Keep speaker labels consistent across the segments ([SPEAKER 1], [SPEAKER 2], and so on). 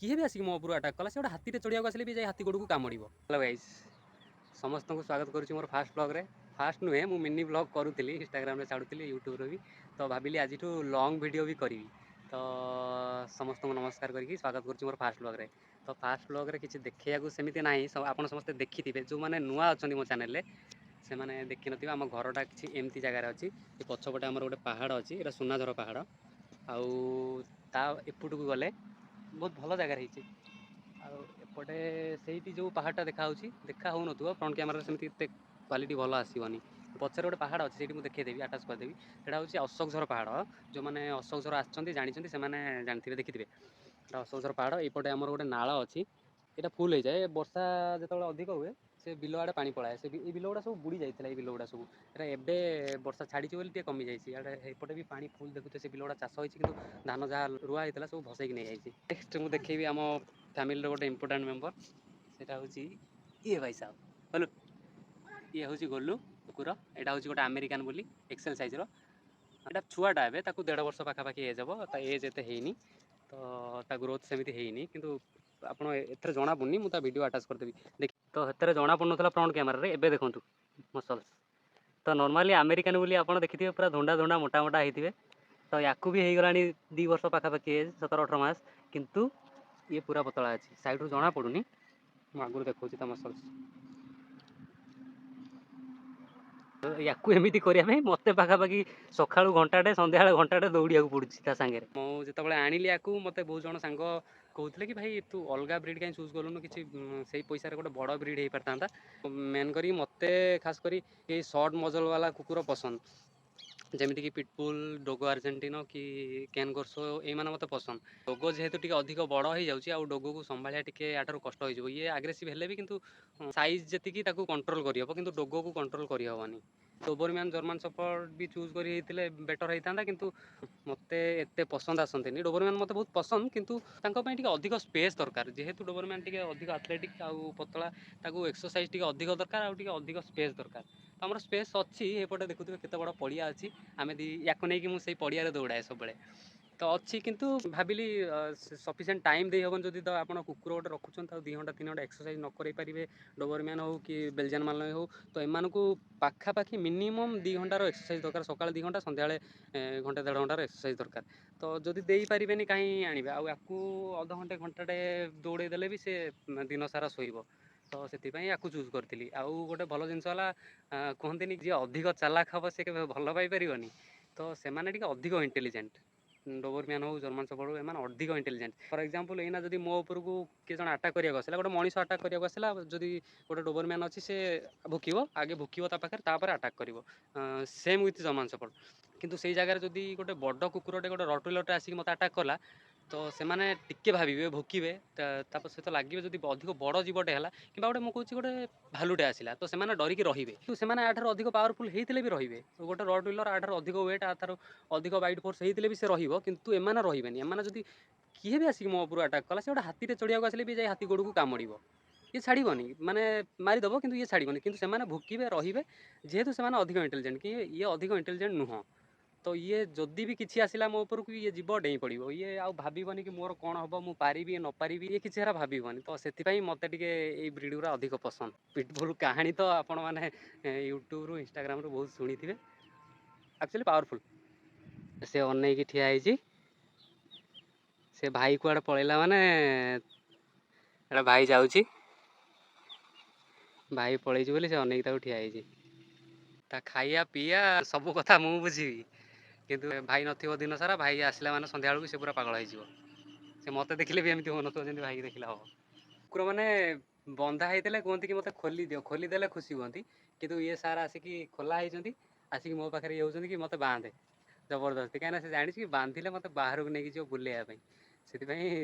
[SPEAKER 1] किए भी आसिक मो ऊपर अटाक कला से गोटे हाथी चढ़िया आसिले भी हाथी गोड़ को कामुड़। हेलो गाइस, समस्त को स्वागत करुच्ची मोर फास्ट ब्लॉग रे। फास्ट नुहे मु मिनी ब्लॉग करूली इंस्टाग्राम रे छाड़ुली यूट्यूब भी, तो भाविली आज लॉन्ग वीडियो भी करी। तो समस्त को नमस्कार करके स्वागत करुच्ची मोर फास्ट ब्लॉग रे। तो फास्ट ब्लॉग रे किसी देखा सेमती ना आप समस्ते देखी थे जो मैंने नुआ अच्छा मो चैनल से मैंने देखी न आम घरटा किसी एमती जगार अच्छी पछपटे आम गोटे पहाड़ अच्छी ये सुनाझर पहाड़ आउट को गले बहुत भल जगार आउटे से जो पहाड़टा देखा हो फ्रंट कैमेरा सेमती क्वालिटी भल आसोनी पचर गोटे पहाड़ अच्छे से देखदेवी आटाच करदेवी सेटा हूँ अशोकझर पहाड़ जो मैंने अशोकझर आसती जानते से जानते देखिए अशोकझर पहाड़ ये आमर गोटे नाल अच्छी यहाँ फुल हो जाए वर्षा जो अधिक हुए से बिल आड़े पा पलाए से बिल गुड़ा सब बुड़ी जाता है बिल गुड़ा सब एवं वर्षा छाड़ी बोली कमी जाए एपटे भी पानी फुल देखुते से बिल गुड़ा चाष होती कि धान जहाँ रुआ होता सब भसैक नहीं जाए। नेक्स्ट मुझे देखी आम फैमिली गोटे इंपोर्टाट मेम्बर से हूँ ये भाई साहब बोलो ये हूँ गोलू कुकुर यहाँ हूँ गोटे अमेरिकान बोली एक्सेल साइज यहाँ छुआटा ए 1.5 वर्ष पाखापाखि एज हम एज एत है तो ग्रोथ सेमती है कि आपड़ ए जना पड़नी मुझे वीडियो अटाच करदेवी देख तो हेतरे जना पड़ूला फ्रंट कैमेरा एबे देखूँ मसल्स तो नॉर्मली अमेरिकान बोली आप देखिए पूरा धुंडा धुंडा मोटा मोटा होते तो या भी हो गला 2 वर्ष पाखापाखि एज 17-18 मास किंतु ये पूरा पतला अच्छी साइड जना पड़ूनी आगुरी देखा मसल्स या एमती करने मत पाखापाखि सका घंटाटे सन्ध्या घंटाटे दौड़ा पड़ा सांगे मुझे आनिली या मत बहुत जन सांग कहते कि भाई तू अलग ब्रिड कहीं चूज कलुन कि से पैसा गोटे बड़ ब्रिड हो पारता मेन करी मत खास करी ये सर्ट मजल वाला कुकुर पसंद जमीक पिटपुल डोगो आर्जेंटिनो कि कैनगोर्सो ये मत पसंद डोगो जेहेतु टी अधिक बड़ हो जाऊँगी डोगो को संभाया टी आठार कष्ट हो ये आग्रेसिव हेल्ले भी किंतु साइज जी कंट्रोल करहब कि डोगो को कंट्रोल करहबनी डोबरमैन जर्मान शेफर्ड भी चूज कर बेटर होता कि मत एत पसंद आसती डोबरमैन मत बहुत पसंद किंतु अधिक स्पेस दरकार जेहेतु डोबरमैन टी अधिक एथलेटिक आउ पतला एक्सरसाइज टी अधिक दरकार अधिक स्पेस दरकार तो आम स्पेस अच्छी एपटे देखुए केत बड़ पड़िया अच्छी आम या नहीं पड़िया दौड़ाए सब तो अच्छी किंतु भाविली सफिसीयंट टाइम दे हेन जब आप कुकुर गोटे रखुच्च 2 घंटा 3 घंटा एक्सरसाइज न करें डोबरमैन हो कि बेल्जियन माल हो तो एम पाखापाखि मिनिमम 2 घंटार एक्सरसाइज दरकार सका 2 घंटा सन्ध्या घंटे 1.5 घंटार एक्सरसाइज दरकार तो जदि दे पारे कहीं आने आपको अध घंटे घंटाटे दौड़े देले भी से दिन सारा शोब तो से या चूज करी आउ गोटे भल जिनस कहते जी अधिक चालाक हम से भल पाई तो से अधिक इंटेलिजेंट डोबरमैन हो जर्मान शेफर्ड हो एम अधिक इंटेलिजेंट फॉर एग्जांपल एना जब मो उपरक किए जन अटाक करने आसला गोटे मनीष अटाक करने आसला जदि गोटे डोबरमैन अच्छी से भुकिब आगे भुकिब पाखे अटाक कर सेम विथ जर्मान शेफर्ड किंतु से जगह जदि गोटे बड़ कुकुरटे गोटे रटविलरटे आसिक मत अटाक कला तो से टिके भावे भुकिबे सहित लगे जब अधिक बड़ जीवटे है कि गोटे मुझे गोटे भालुटे आसला तो से डरिकी रे तो से अधिक पावरफुल होते भी रे गोटे रटविलर आठार अधिक वेट आठार अधिक वाइट फोर्स होते भी से रु एम रे जब किए भी आसिक मो ऊपर अटाक कला से गोटे हाथी चढ़िया आसिले भी हाथी गोड़ को कामुड़ ये छाड़बनी माने मारिदेव कि ये छाड़बनी कि भुकिबे रे जेहेतु से अधिक इंटेलिजेंट कि ये अधिक इंटेलिजेंट नुह तो ये जदि भी किसी आसला मो ऊपर को ये जीव डेई पड़ो ये आउ भावन कि मोर कौन हम मु पारि न पारि ये किसी सारा भावन तो से मत टे ब्रिड गुरा अधिक पसंद पिटबुल कहानी तो आपण मैंने यूट्यूब रु इंस्टाग्राम रु बहुत शुणी थे एक्चुअली पावरफुल से अनेक ठिया से भाई कुआड़े पलैला माने भाई जाऊँगी भाई पलैची बोली से अनेक ठिया खाइया पीया सब कथा मु बुझी किंतु भाई नथिबो दिन सारा भाई आसला माने संध्या बेलू से पूरा पागल हो से मत देखिले भी एमती हो जमी भाई देखला हम कुकुर मैंने बंधा होते कहते कि मत खोली दियो खोलीदे खुशी कहती किंतु ये सार आसिकी खोला होती आसिक मो पाखे ये होती कि मत बांधे जबरदस्ती कहीं से जानी कि बांधिले मत बाहर को लेकिन बुलेवाई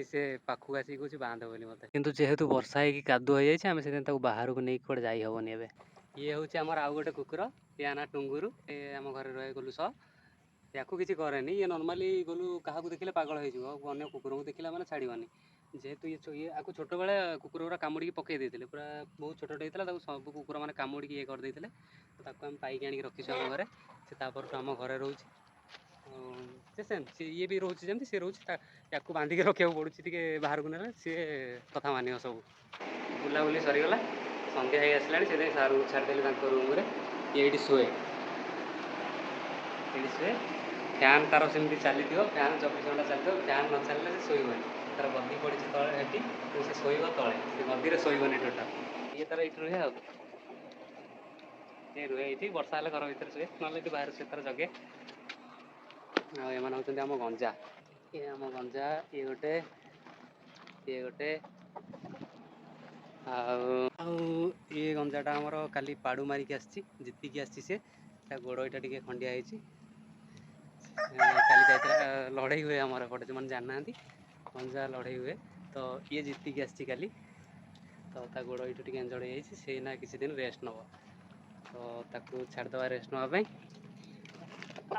[SPEAKER 1] से पाखक आसिक कह बांध बोली मत किंतु जेहेतु वर्षा होगी कादुआ हो जाए आम से बाहर को नहीं कड़े जाई हेनी ए ये हूँ आमर आउ गोटे कुकुर या ना टुंगुरु ये आम घर रहे गलु सह या किसी कैनि ये नर्माली गलु क्या देखिले पागल हो अन्य कुकुर को देखला मैंने छाड़बनी जेहेतु ये आपको छोट बेले कुकुर गुरा कामुड़ी पकई देते पूरा बहुत छोटे होता सब कुकुर मैंने कामुड़ी ये करदे तो आम पाइक आनिक रखीस आम घर से आम घर रोचे ସେ ସେମ୍ ଇଏ ବି ରହୁଛି ଯେମିତି ସିଏ ରହୁଛି ୟାକୁ ବାନ୍ଧିକି ରଖିବାକୁ ପଡ଼ୁଛି ଟିକେ ବାହାରକୁ ନେଲେ ସିଏ କଥା ମାନିବ ସବୁ। ବୁଲାବୁଲି ସରିଗଲା, ସନ୍ଧ୍ୟା ହେଇ ଆସିଲାଣି, ସେଥିପାଇଁ ସାର୍ଙ୍କୁ ଛାଡ଼ିଦେଲି ତାଙ୍କ ରୁମ୍ରେ। ଏଇଠି ଶୁଏ, ଫ୍ୟାନ୍ ତାର ସେମିତି ଚାଲିଥିବ, ଫ୍ୟାନ୍ 24 ଘଣ୍ଟା ଚାଲିଥିବ, ଫ୍ୟାନ୍ ନ ଚାଲିଲେ ସେ ଶୋଇବନି। ତାର ଗଦି ପଡ଼ିଛି ତଳେ ଏଠି, ସେ ଶୋଇବ ତଳେ, ସେ ଗଦିରେ ଶୋଇବନି ଟୋଟାଲ୍। ଇଏ ତାର ଏଇଠି ରୁହେ ଆଉ, ସେ ରୁହେ ଏଇଠି, ବର୍ଷା ହେଲେ ଘର ଭିତରେ ଶୁଏ, ନହେଲେ ଏଠି ବାହାରେ ଶୁଏ ତାର ଜଗେ। ଆଉ ଏମାନେ ହେଉଛନ୍ତି ଆମ ଗଞ୍ଜା, ଇଏ ଆମ ଗଞ୍ଜା, ଇଏ ଗୋଟେ ଆଉ ଇଏ ଗଞ୍ଜାଟା ଆମର କାଲି ପାଡ଼ୁ ମାରିକି ଆସିଛି, ଜିତିକି ଆସିଛି ସେ, ତା ଗୋଡ଼ ଏଇଟା ଟିକେ ଖଣ୍ଡିଆ ହେଇଛି। କାଲି ଯାଇଥିଲା, ଲଢ଼େଇ ହୁଏ ଆମର ଏପଟେ, ଯେଉଁମାନେ ଜାଣିନାହାନ୍ତି ଗଞ୍ଜା ଲଢ଼େଇ ହୁଏ, ତ ଇଏ ଜିତିକି ଆସିଛି କାଲି, ତ ତା ଗୋଡ଼ ଏଇଠୁ ଟିକେ ଏଞ୍ଜଡ଼ ହେଇଯାଇଛି, ସେ ନା କିଛି ଦିନ ରେଷ୍ଟ ନେବ, ତ ତାକୁ ଛାଡ଼ିଦେବା ରେଷ୍ଟ ନେବା ପାଇଁ।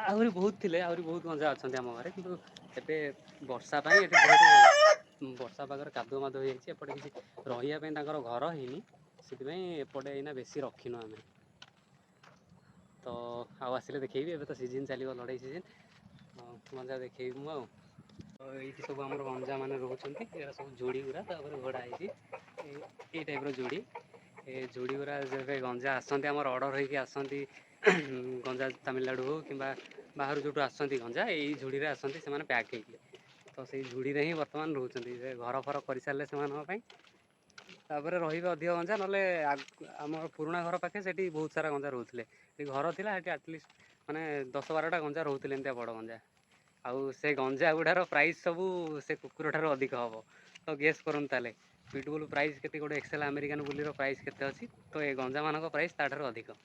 [SPEAKER 1] ଆହୁରି ବହୁତ ଥିଲେ, ଆହୁରି ବହୁତ ଗଞ୍ଜା ଅଛନ୍ତି ଆମ ଘରେ, କିନ୍ତୁ ଏବେ ବର୍ଷା ପାଇଁ ଏଠି ବର୍ଷା ପାଗରେ କାଦୁଅ ମାଦୁଅ ହେଇଯାଇଛି, ଏପଟେ କିଛି ରହିବା ପାଇଁ ତାଙ୍କର ଘର ହେଇନି, ସେଥିପାଇଁ ଏପଟେ ଏଇନା ବେଶୀ ରଖିନୁ ଆମେ। ତ ଆଉ ଆସିଲେ ଦେଖେଇବି, ଏବେ ତ ସିଜିନ୍ ଚାଲିବ, ଲଢ଼େଇ ସିଜିନ୍, ଗଞ୍ଜା ଦେଖେଇବି ମୁଁ ଆଉ। ତ ଏଇଠି ସବୁ ଆମର ଗଞ୍ଜା ମାନେ ରହୁଛନ୍ତି, ଏରା ସବୁ ଯୋଡ଼ି ଗୁଡ଼ା, ତାପରେ ଘୋଡ଼ା ହେଇଛି ଏଇ ଟାଇପ୍ର ଯୋଡ଼ି। ଏ ଯୋଡ଼ି ଗୁଡ଼ା ଯେବେ ଗଞ୍ଜା ଆସନ୍ତି ଆମର ଅର୍ଡ଼ର ହେଇକି ଆସନ୍ତି, ଗଞ୍ଜା ତାମିଲନାଡ଼ୁ ହଉ କିମ୍ବା ବାହାରୁ ଯେଉଁଠୁ ଆସନ୍ତି ଗଞ୍ଜା, ଏଇ ଯୋଡ଼ିରେ ଆସନ୍ତି ସେମାନେ ପ୍ୟାକ୍ ହେଇକି, ତ ସେଇ ଯୋଡ଼ିରେ ହିଁ ବର୍ତ୍ତମାନ ରହୁଛନ୍ତି। ସେ ଘର ଫର କରିସାରିଲେ ସେମାନଙ୍କ ପାଇଁ ତାପରେ ରହିବେ ଅଧିକ ଗଞ୍ଜା, ନହେଲେ ଆମର ପୁରୁଣା ଘର ପାଖେ ସେଠି ବହୁତ ସାରା ଗଞ୍ଜା ରହୁଥିଲେ, ସେ ଘର ଥିଲା ସେଠି ଆଟଲିଷ୍ଟ ମାନେ 10-12ଟା ଗଞ୍ଜା ରହୁଥିଲେ, ଏମିତିଆ ବଡ଼ ଗଞ୍ଜା। ଆଉ ସେ ଗଞ୍ଜା ଗୁଡ଼ାର ପ୍ରାଇସ୍ ସବୁ ସେ କୁକୁର ଠାରୁ ଅଧିକ ହେବ, ତ ଗେସ୍ କରନ୍ତୁ ତାହେଲେ ପିଟବୁଲ୍ ପ୍ରାଇସ୍ କେତେ, ଗୋଟେ ଏକ୍ସେଲ୍ ଆମେରିକାନ୍ ବୁଲିର ପ୍ରାଇସ୍ କେତେ ଅଛି, ତ ଏ ଗଞ୍ଜାମାନଙ୍କ ପ୍ରାଇସ୍ ତାଠାରୁ ଅଧିକ।